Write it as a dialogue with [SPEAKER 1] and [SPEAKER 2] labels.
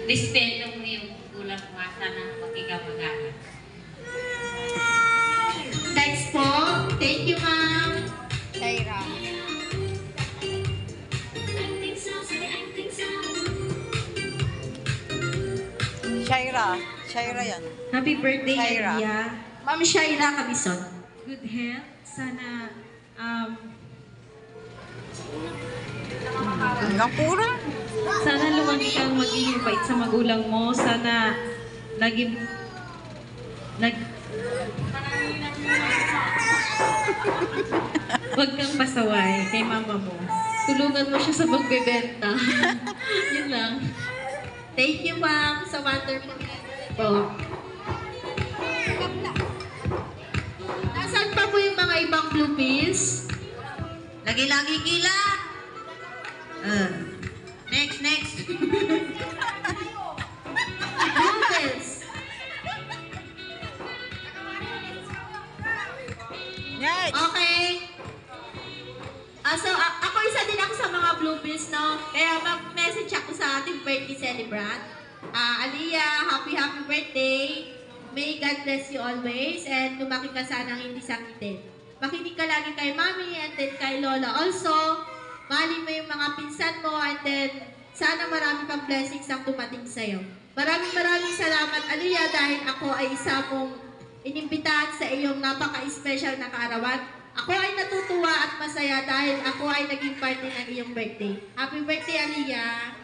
[SPEAKER 1] Respeto mo yung gulang mo at sana makikapag-aral.
[SPEAKER 2] Next po. Thank you, ma'am.
[SPEAKER 3] Shaira. Shaira yan.
[SPEAKER 2] Happy birthday,
[SPEAKER 3] Shaira.
[SPEAKER 2] Elia. Ma'am Shaira Cabison.
[SPEAKER 4] Good health. Sana
[SPEAKER 3] Hanggang pura.
[SPEAKER 4] sana lumaki kang maging mabait sa magulang mo. Sana naging Huwag kang pasaway kay mama mo. Tulungan mo siya sa magbebenta. Yun lang.
[SPEAKER 2] Thank you, ma'am, sa wonderful po. Nasaan pa po yung mga ibang blue pills? Lagi-lagi kila. Next. Blue pills.
[SPEAKER 3] Yes.
[SPEAKER 2] Okay. So, ako isa din ako sa mga blue pills, no? Kaya mag-message ako sa ating birthday celebrant. Aliyah, happy birthday. May God bless you always. And lumaki ka sana hindi sakitin. Makinig ka lagi kay Mami and then kay Lola. Also, mahalin mo yung mga pinsan mo and then sana marami pang blessings ang dumating sa'yo. Maraming salamat, Aliyah, dahil ako ay isa mong inimbitahan sa iyong napaka-special na kaarawan. Ako ay natutuwa at masaya dahil ako ay naging parte ng iyong birthday. Happy birthday, Aliyah!